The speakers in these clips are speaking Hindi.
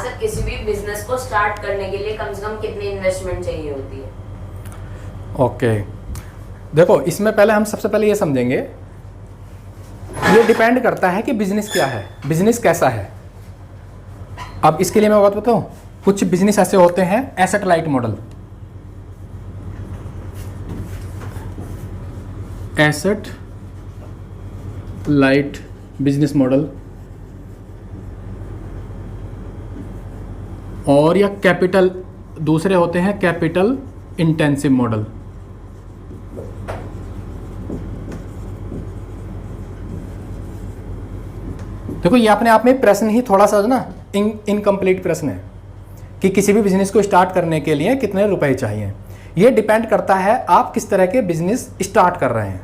तक किसी भी बिजनेस को स्टार्ट करने के लिए कम से कम कितनी इन्वेस्टमेंट चाहिए होती है? ओके, देखो इसमें पहले हम सबसे पहले ये समझेंगे, ये डिपेंड करता है कि बिजनेस क्या है, बिजनेस कैसा है। अब इसके लिए मैं बात बताऊं, कुछ बिजनेस ऐसे होते हैं asset light model, asset light business model, और या कैपिटल, दूसरे होते हैं कैपिटल इंटेंसिव मॉडल। देखो ये अपने आप में प्रश्न ही थोड़ा सा ना इनकम्प्लीट प्रश्न है कि किसी भी बिजनेस को स्टार्ट करने के लिए कितने रुपए चाहिए। ये डिपेंड करता है आप किस तरह के बिजनेस स्टार्ट कर रहे हैं।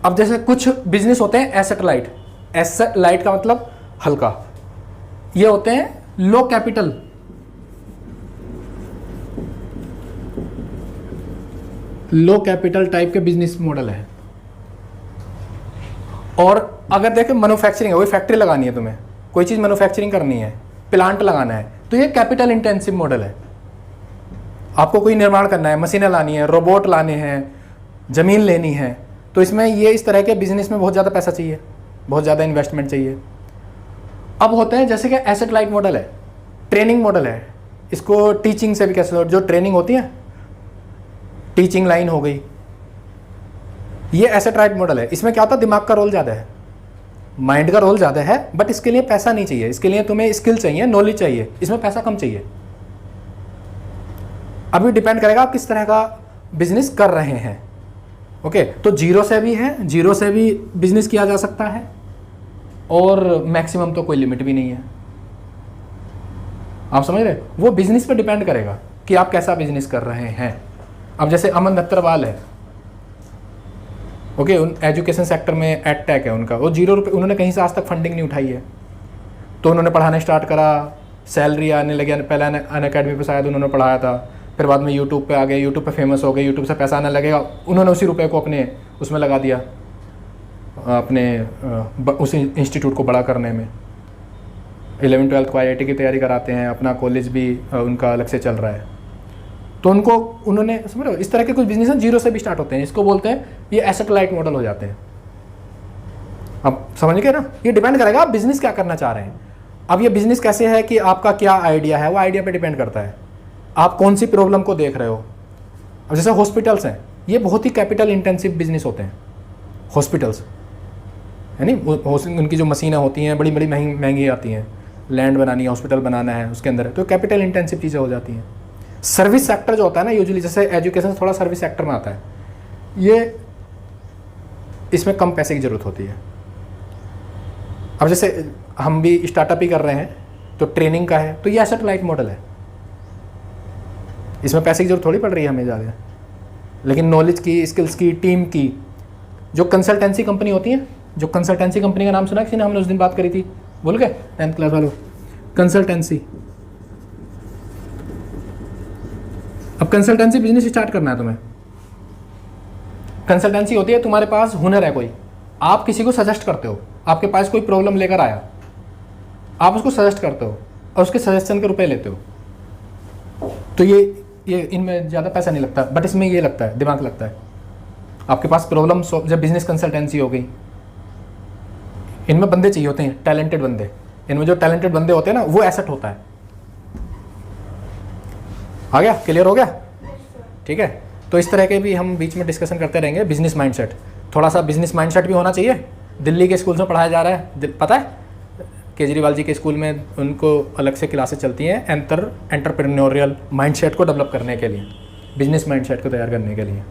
अब जैसे कुछ बिजनेस होते हैं एसेट लाइट, एसेट लाइट का मतलब हल्का, ये होते हैं लो कैपिटल, लो कैपिटल टाइप के बिजनेस मॉडल है। और अगर देखें मैन्युफैक्चरिंग है, कोई फैक्ट्री लगानी है, तुम्हें कोई चीज़ मैन्युफैक्चरिंग करनी है, प्लांट लगाना है, तो ये कैपिटल इंटेंसिव मॉडल है। आपको कोई निर्माण करना है, मशीनें लानी है, रोबोट लाने हैं, ज़मीन लेनी है, तो इसमें ये इस तरह के बिजनेस में बहुत ज़्यादा पैसा चाहिए, बहुत ज़्यादा इन्वेस्टमेंट चाहिए। अब होते हैं जैसे कि एसेट लाइट मॉडल है, ट्रेनिंग मॉडल है, इसको टीचिंग से भी कह सकते हो, जो ट्रेनिंग होती है, टीचिंग लाइन हो गई, ये एसेट लाइट मॉडल है। इसमें क्या होता है, दिमाग का रोल ज़्यादा है, माइंड का रोल ज़्यादा है, बट इसके लिए पैसा नहीं चाहिए, इसके लिए तुम्हें स्किल चाहिए, नॉलेज चाहिए, इसमें पैसा कम चाहिए। अभी डिपेंड करेगा आप किस तरह का बिजनेस कर रहे हैं। ओके, तो जीरो से भी है, जीरो से भी बिजनेस किया जा सकता है, और मैक्सिमम तो कोई लिमिट भी नहीं है। आप समझ रहे, वो बिजनेस पे डिपेंड करेगा कि आप कैसा बिजनेस कर रहे हैं। अब जैसे अमन दत्तरवाल है, ओके, उन एजुकेशन सेक्टर में एडटेक है उनका, वो 0 रुपये, उन्होंने कहीं से आज तक फंडिंग नहीं उठाई है, तो उन्होंने पढ़ाना स्टार्ट करा, सैलरी आने लगी, पहले अनअकैडमी पे शायद उन्होंने पढ़ाया था, फिर बाद में यूट्यूब पे आ गए, यूट्यूब पे फेमस हो गए, यूट्यूब से पैसा आने लगेगा, उन्होंने उसी रुपये को अपने उसमें लगा दिया, अपने उस इंस्टीट्यूट को बड़ा करने में। 11वीं-12वीं को IIT की तैयारी कराते हैं, अपना कॉलेज भी उनका अलग से चल रहा है, तो उनको उन्होंने, समझ रहे हो, इस तरह के कुछ बिजनेस जीरो से भी स्टार्ट होते हैं, इसको बोलते हैं ये एसेट लाइट मॉडल हो जाते हैं। अब समझ गए ना, ये डिपेंड करेगा आप बिजनेस क्या करना चाह रहे हैं। अब ये बिजनेस कैसे है कि आपका क्या आइडिया है, वो आइडिया पे डिपेंड करता है, आप कौन सी प्रॉब्लम को देख रहे हो। अब जैसे हॉस्पिटल्स हैं, ये बहुत ही कैपिटल इंटेंसिव बिजनेस होते हैं, हॉस्पिटल्स है नहीं, उनकी जो मशीनें होती हैं बड़ी बड़ी महंगी आती हैं, लैंड बनानी है, हॉस्पिटल बनाना है उसके अंदर, तो कैपिटल इंटेंसिव चीज़ें हो जाती हैं। सर्विस सेक्टर जो होता है ना, यूजुअली जैसे एजुकेशन थोड़ा सर्विस सेक्टर में आता है, ये इसमें कम पैसे की ज़रूरत होती है। अब जैसे हम भी स्टार्टअप ही कर रहे हैं, तो ट्रेनिंग का है, तो ये एसेट लाइट मॉडल है, इसमें पैसे की जरूरत थोड़ी पड़ रही है हमें ज़्यादा, लेकिन नॉलेज की, स्किल्स की, टीम की। जो कंसल्टेंसी कंपनी होती है, जो कंसल्टेंसी कंपनी का नाम सुना किसी ने, हमने उस दिन बात करी थी, बोल गए 10th क्लास वालों, कंसल्टेंसी। अब कंसल्टेंसी बिजनेस स्टार्ट करना है तुम्हें, कंसल्टेंसी होती है, तुम्हारे पास हुनर है कोई, आप किसी को सजेस्ट करते हो, आपके पास कोई प्रॉब्लम लेकर आया, आप उसको सजेस्ट करते हो और उसके सजेशन के रुपए लेते हो, तो ये इनमें ज़्यादा पैसा नहीं लगता, बट इसमें ये लगता है, दिमाग लगता है। आपके पास प्रॉब्लम, जब बिजनेस कंसल्टेंसी हो गई, इनमें बंदे चाहिए होते हैं, टैलेंटेड बंदे, इनमें जो टैलेंटेड बंदे होते हैं ना, वो एसेट होता है। आ गया, क्लियर हो गया, ठीक है। तो इस तरह के भी हम बीच में डिस्कशन करते रहेंगे। बिजनेस माइंडसेट, थोड़ा सा बिजनेस माइंडसेट भी होना चाहिए। दिल्ली के स्कूल में पढ़ाया जा रहा है, पता है, केजरीवाल जी के स्कूल में उनको अलग से क्लासेस चलती हैं एंटरप्रेन्योरियल माइंडसेट को डेवलप करने के लिए, बिजनेस माइंडसेट को तैयार करने के लिए।